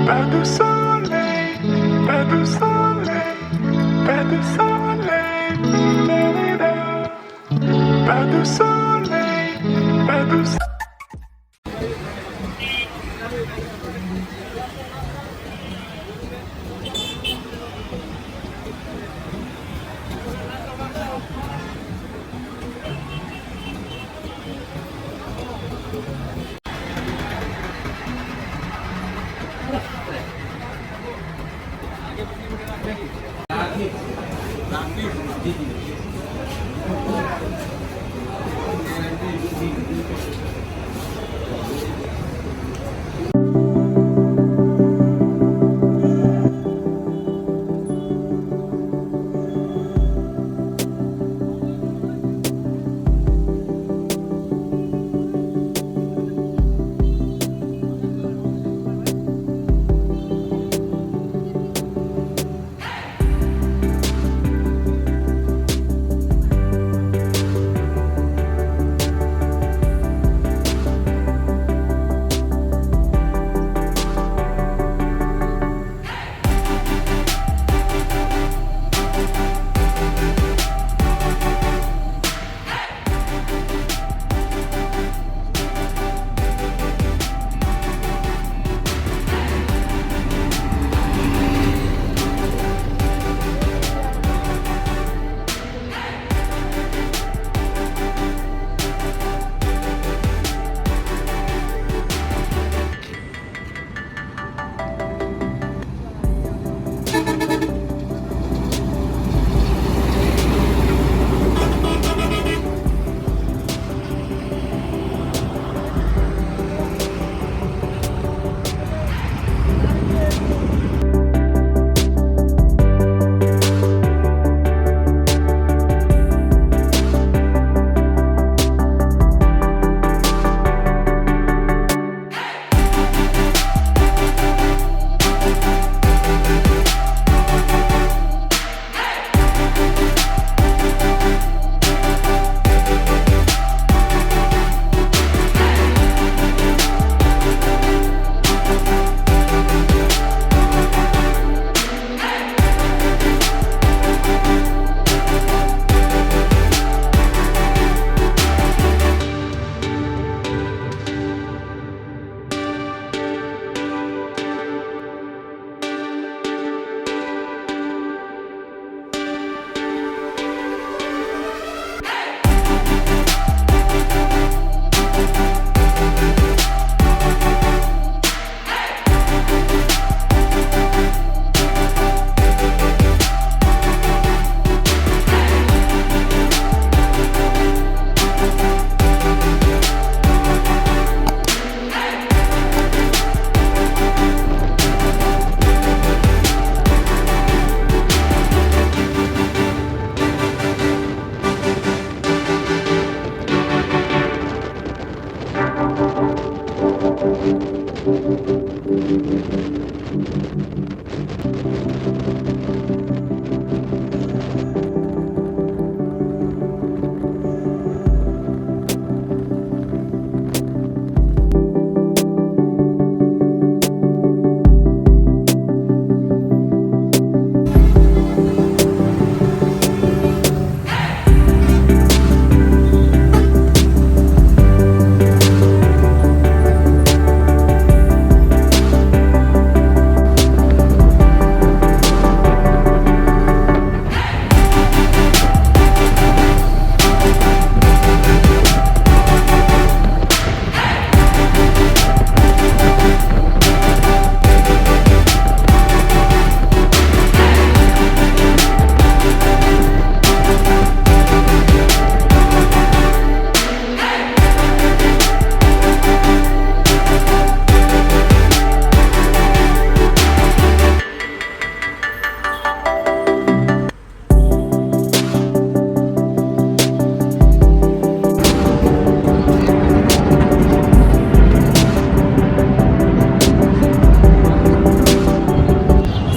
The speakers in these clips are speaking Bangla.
Pas de soleil, pas de soleil, pas de soleil, pas de soleil, pas de soleil.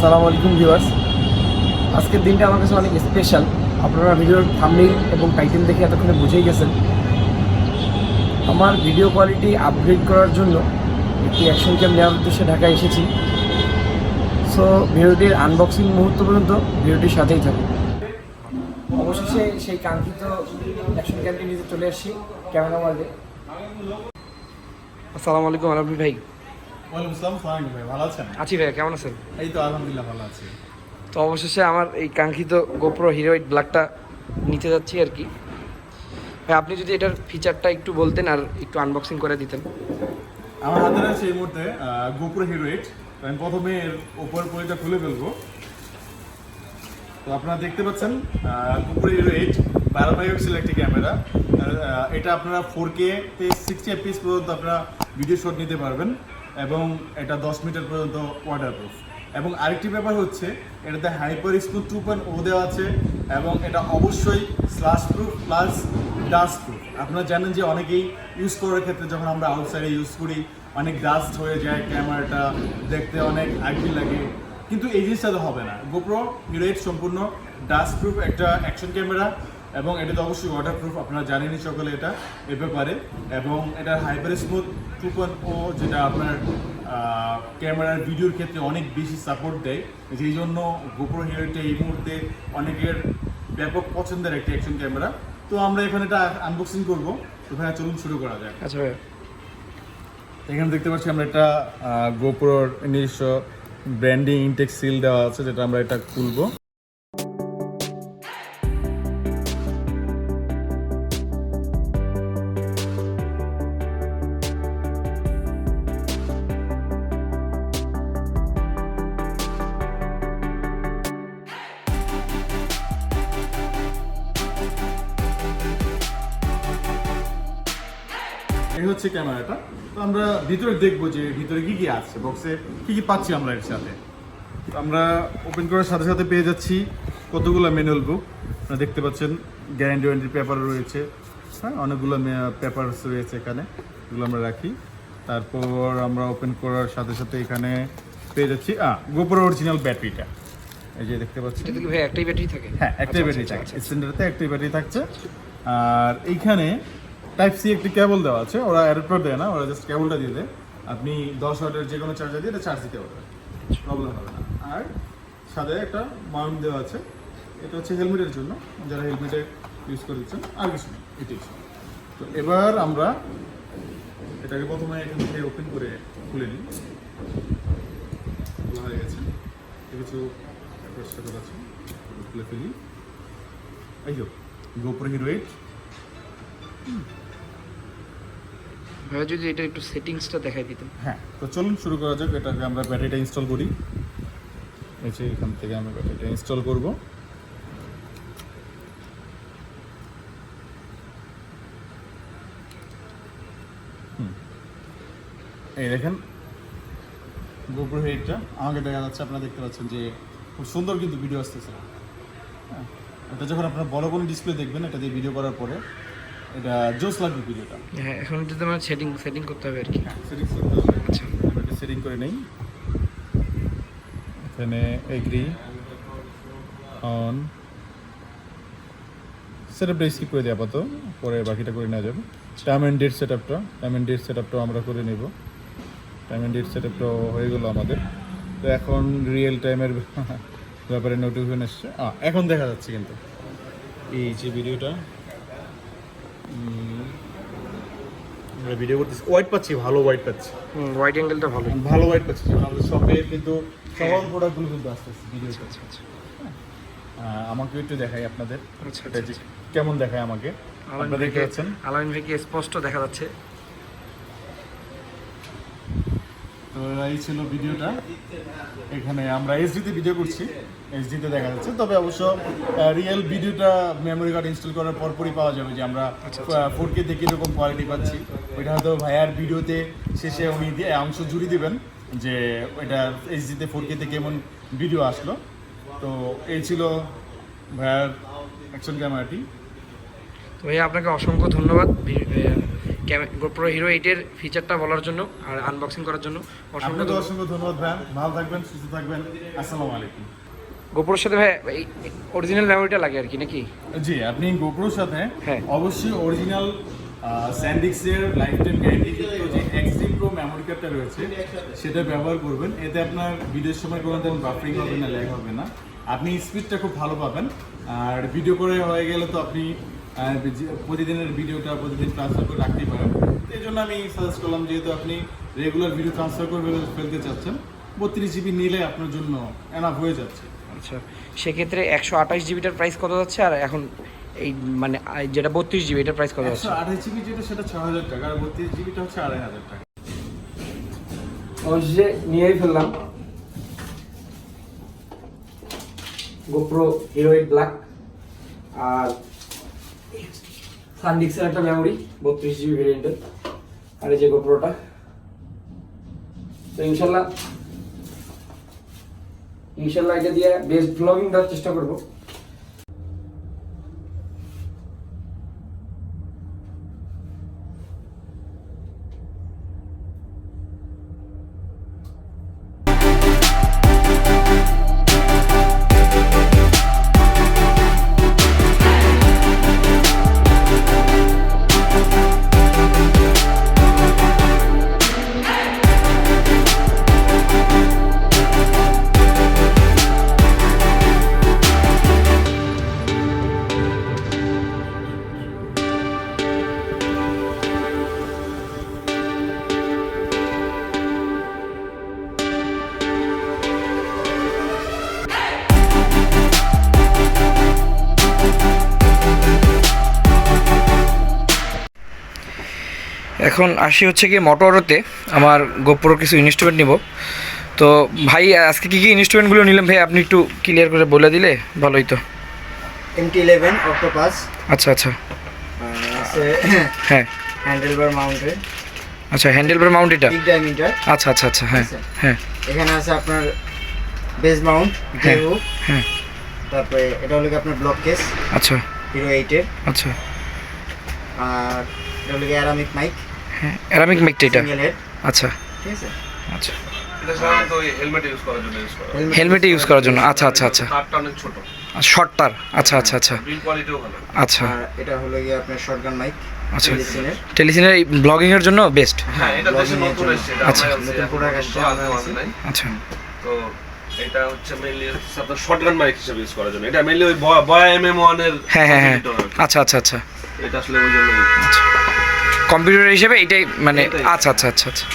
আসসালামু আলাইকুম ভিউয়ার্স, আজকের দিনটা আমার কাছে অনেক স্পেশাল। আপনারা ভিডিওর থাম্বনেইল এবং টাইটেল দেখে এতক্ষণে বুঝেই গেছেন। আমার ভিডিও কোয়ালিটি আপগ্রেড করার জন্য একটি অ্যাকশন ক্যাম নেওয়ার উদ্দেশ্যে ঢাকায় এসেছি। সো ভিডিওটির আনবক্সিং মুহূর্ত পর্যন্ত ভিডিওটির সাথেই থাকুন। অবশেষে সেই কাঙ্ক্ষিত অ্যাকশন ক্যামটি নিতে চলে আসছি ক্যামেরা ওয়ার্ল্ডে। আসসালামু আলাইকুম আলমী ভাই। ওয়ালাইকুম আসসালাম, সালাম ভাই, ভালো আছেন? আছি ভাই, কেমন আছেন? এই তো আলহামদুলিল্লাহ ভালো আছি। তো অবশেষে আমার এই কাঙ্ক্ষিত গোপ্রো হিরো 8 ব্ল্যাকটা নিতে যাচ্ছি আর কি। ভাই আপনি যদি এটার ফিচারটা একটু বলতেন আর একটু আনবক্সিং করে দিতেন। আমার হাতে রয়েছে এই মুহূর্তে গোপ্রো হিরো 8। আমি প্রথমে এর উপর পরিটা খুলে ফেলবো। তো আপনারা দেখতে পাচ্ছেন গোপ্রো হিরো 8 12 মেগাপিক্সেল একটি ক্যামেরা। এটা আপনারা 4K তে 60 fps পর্যন্ত আপনারা ভিডিও শট নিতে পারবেন এবং এটা 10 মিটার পর্যন্ত ওয়াটারপ্রুফ। এবং আরেকটি ব্যাপার হচ্ছে এটাতে হাইপার স্মুথ 2.0 দেওয়া আছে এবং এটা অবশ্যই slash proof plus dust proof. আপনারা জানেন যে অনেকেই ইউজ করার ক্ষেত্রে যখন আমরা আউটসাইডে ইউজ করি অনেক ডাস্ট হয়ে যায়, ক্যামেরাটা দেখতে অনেক আগলি লাগে, কিন্তু এই জিনিসটা তো হবে না। গোপ্রো হিরো 8 সম্পূর্ণ ডাস্ট প্রুফ একটা অ্যাকশন ক্যামেরা এবং এটা তো অবশ্যই ওয়াটারপ্রুফ, আপনারা জানেনই সকলে এটা এ ব্যাপারে। এবং এটার হাইপার স্মুথ 2.0 যেটা আপনার ক্যামেরার ভিডিওর ক্ষেত্রে অনেক বেশি সাপোর্ট দেয়, যেই জন্য গোপ্রো হিরো 8 এই মুহূর্তে অনেকের ব্যাপক পছন্দের একটি অ্যাকশন ক্যামেরা। তো আমরা এখানে এটা আনবক্সিং করবো। তো ভাইয়া চলুন শুরু করা যায়। আচ্ছা ভাই, এখানে দেখতে পাচ্ছি আমরা একটা গোপ্রোর নিজস্ব ব্র্যান্ডিং ইনটেক সিল দেওয়া আছে, যেটা আমরা এটা খুলবো। এই হচ্ছে ক্যামেরাটা। তো আমরা ভিতরে দেখবো যে ভিতরে কি কি আছে, বক্সে কি কি পাচ্ছি আমরা এর সাথে। তো আমরা ওপেন করার সাথে সাথে পেয়ে যাচ্ছি কতগুলো ম্যানুয়াল বুক। আপনারা দেখতে পাচ্ছেন গ্যারান্টি ওয়ারেন্টি পেপার রয়েছে, হ্যাঁ অনেকগুলো পেপারস রয়েছে এখানে, এগুলো আমরা রাখি। তারপর আমরা ওপেন করার সাথে সাথে এখানে পেয়ে যাচ্ছি গোপ্রো অরিজিনাল ব্যাটারিটা। এই যে দেখতে পাচ্ছি, এটা কি ভাই একটাই ব্যাটারি থাকে? হ্যাঁ একটাই ব্যাটারি থাকে, স্ট্যান্ডার্ডে একটাই ব্যাটারি থাকছে। আর এইখানে টাইপ সি একটি কেবল দেওয়া আছে, ওরা অ্যাডাপ্টার দেয় না, ওরা জাস্ট কেবলটা দিয়ে দেয়। আপনি 10 ওয়াটের যে কোনো চার্জার দিয়ে এটা চার্জ দিতে পারবেন, প্রবলেম হবে না। আর সাথে একটা মাউন্ট দেওয়া আছে, এটা হচ্ছে হেলমেটের জন্য, যারা হেলমেটে ইউজ করছেন, আর কিছু নেই, এটাই। তো এবার আমরা এটাকে প্রথমে এখান থেকে ওপেন করে খুলে নিই। খোলা হয়ে গেছে, কিছু ব্যাপার আছে, খুলে ফেলি। এই তো গোপ্রো হিরো 8। ভাই যদি এটা একটু সেটিংসটা দেখাই দিতেন। হ্যাঁ, তো চলুন শুরু করা যাক। এটাকে আমরা ব্যাটারিটা ইনস্টল করি। এই যে এখান থেকে আমরা ব্যাটারিটা ইনস্টল করব। এই দেখেন গোপ্রো হিরো 8টা আমাকে দেখা যাচ্ছে, আপনারা দেখতে পাচ্ছেন যে খুব সুন্দর কিন্তু ভিডিও আসতেছে। হ্যাঁ, এটা যখন আপনারা বড় কোনো ডিসপ্লে দেখবেন এটা দিয়ে ভিডিও করার পরে এটা জোস লাগবে ভিডিওটা। হ্যাঁ, এখন যদি আমার সেটিং করতে হবে আর কি। হ্যাঁ, সেটিংস করতে হবে। আচ্ছা, আমরা এটা সেটিং করে নেই। এখানে এগ্রি অন সেটআপটা স্কিপ করে দিই আপাতত, পরে বাকিটা করে নেওয়া যাবে। টাইম অ্যান্ড ডেট সেটআপটাও আমরা করে নেব। টাইম অ্যান্ড ডেট সেটআপটাও হয়ে গেলো আমাদের। তো এখন রিয়েল টাইমের ব্যাপারে নোটিফিকেশন এসছে, এখন দেখা যাচ্ছে কিন্তু এই যে ভিডিওটা আমরা ভিডিও করতেছি, ওয়াইড পাচ্ছি, ভালো ওয়াইড পাচ্ছি, ওয়াইড অ্যাঙ্গেলটা ভালো ওয়াইড পাচ্ছি। আমাদের শপে কিন্তু সকল প্রোডাক্টগুলো কিন্তু আসতেছে ভিডিও। আচ্ছা, আমাকে একটু দেখাই আপনাদের, আচ্ছা এটা যে কেমন দেখায় আমাকে, আপনারা দেখতে পাচ্ছেন। আলামিন ভাইকে স্পষ্ট দেখা যাচ্ছে। তো এই ছিল ভিডিওটা। এখানে আমরা এইচডিতে ভিডিও করছি, এইচডিতে দেখা যাচ্ছে। তবে অবশ্য রিয়েল ভিডিওটা মেমোরি কার্ড ইনস্টল করার পরপরই পাওয়া যাবে যে আমরা 4K তে কীরকম কোয়ালিটি পাচ্ছি। ওইটা হয়তো ভাইয়ার ভিডিওতে শেষে উনি অংশ জুড়ে দেবেন যে ওইটা এইচডিতে 4K তে কেমন ভিডিও আসলো। তো এই ছিল ভাইয়ার অ্যাকশন ক্যামেরাটি। তো ভাইয়া আপনাকে অসংখ্য ধন্যবাদ গোপ্রো হিরো 8-এর ফিচারটা বলার জন্য আর আনবক্সিং করার জন্য। অসংখ্য ধন্যবাদ ভাইয়া, ভালো থাকবেন, সুস্থ থাকবেন, আসসালামু আলাইকুম। গোপ্রোর সাথে ভাই অরিজিনাল মেমোরিটা লাগে আর কি নাকি? জি, আপনি গোপ্রোর সাথে হ্যাঁ অবশ্যই অরিজিনাল স্যান্ডিক্সের লাইফ টাইম গ্যারেন্টি যে এক্সট্রিম প্রো মেমোরি মেমোরি কার্ডটা রয়েছে সেটা ব্যবহার করবেন। এতে আপনার ভিডিওর সময় কোনো ধরনের বাফারিং হবে না, ল্যাগ হবে না, আপনি স্পিডটা খুব ভালো পাবেন। আর ভিডিও করে হয়ে গেলে তো আপনি প্রতিদিনের ভিডিওটা প্রতিদিন ট্রান্সফার করে রাখতেই পারেন। তো এই জন্য আমি সাজেস্ট করলাম, যেহেতু আপনি রেগুলার ভিডিও ট্রান্সফার করে ফেলতে চাচ্ছেন, 32 জিবি নিলে আপনার জন্য এনাফ হয়ে যাচ্ছে। আচ্ছা, সেক্ষেত্রে 128 জিবিটার প্রাইস কত যাচ্ছে, আর এখন এই মানে যেটা 32 জিবি এটার প্রাইস কত যাচ্ছে? 128 জিবি যেটা সেটা 6000 টাকা, আর 32 জিবিটা হচ্ছে 2500 টাকা। অবশেষে নিয়েই ফেললাম GoPro Hero 8 Black, আর সানডিক্সের একটা মেমোরি 32 জিবি ভেরিয়েন্টের, আর এই যে GoProটা। তো ইনশাল্লাহ এটা দিয়ে বেস্ট ব্লগিং দেওয়ার চেষ্টা করবো। এখন আসি হচ্ছে কি মোটরতে আমার GoPro কিছু ইনস্ট্রুমেন্ট নিব। তো ভাই আজকে কী কী ইনস্ট্রুমেন্টগুলো নিলাম ভাই, আপনি একটু ক্লিয়ার করে বলে দিলে ভালোই তো। MT11 অক্টোপাস, আচ্ছা আচ্ছা আছে হ্যাঁ, হ্যান্ডেলবার মাউন্টেড, আচ্ছা হ্যান্ডেলবার মাউন্ট এটা, বিগ ডায়ামিটার। আচ্ছা আচ্ছা আচ্ছা হ্যাঁ হ্যাঁ, এখানে আছে আপনার বেস মাউন্ট, হ্যাঁ ভিউ, হ্যাঁ, তারপরে এটা হলো আপনার ব্লক কেস আচ্ছা Hero 8 এর, আচ্ছা আর এটা হলো অ্যারামিক মাইক, হ্যাঁ অ্যারামিক মাইকটা এটা, সিঙ্গেল হেড, আচ্ছা ঠিক আছে। আচ্ছা এটা সাধারণত ওই হেলমেট ইউজ করার জন্য ইউজ করা হয়। হেলমেটে ইউজ করার জন্য, আচ্ছা আচ্ছা আচ্ছা, তারটা অনেক ছোট, শর্ট তার, আচ্ছা আচ্ছা আচ্ছা বিল্ড কোয়ালিটিও ভালো। আচ্ছা আর এটা হলো আপনার শটগান মাইক, আচ্ছা, টেলিসিনের। টেলিসিনের ব্লগিং এর জন্য বেস্ট। হ্যাঁ, এটা দেশে Vlogging এর নতুন জন্য। এসেছে, এটা আচ্ছা, আমরা নতুন product আসছে, আমরা আনছি। আচ্ছা তো এটা হচ্ছে মেইনলি আপনার শটগান মাইক হিসেবে ইউজ করার জন্য। এটা মেইনলি ওই বয়া MM1 এর, হ্যাঁ হ্যাঁ হ্যাঁ, competitor আর কি। আচ্ছা আচ্ছা আচ্ছা এটা আসলে ওই জন্য আচ্ছা, কম্পিউটার হিসেবে এটাই মানে, এটাই। আচ্ছা আচ্ছা আচ্ছা আচ্ছা।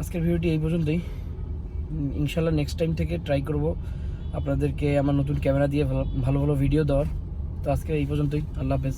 আজকের ভিডিওটি এই পর্যন্তই। ইনশাল্লাহ নেক্সট টাইম থেকে ট্রাই করব আপনাদেরকে আমার নতুন ক্যামেরা দিয়ে ভালো ভালো ভিডিও দেওয়ার। তো আজকে এই পর্যন্তই, আল্লাহ হাফেজ।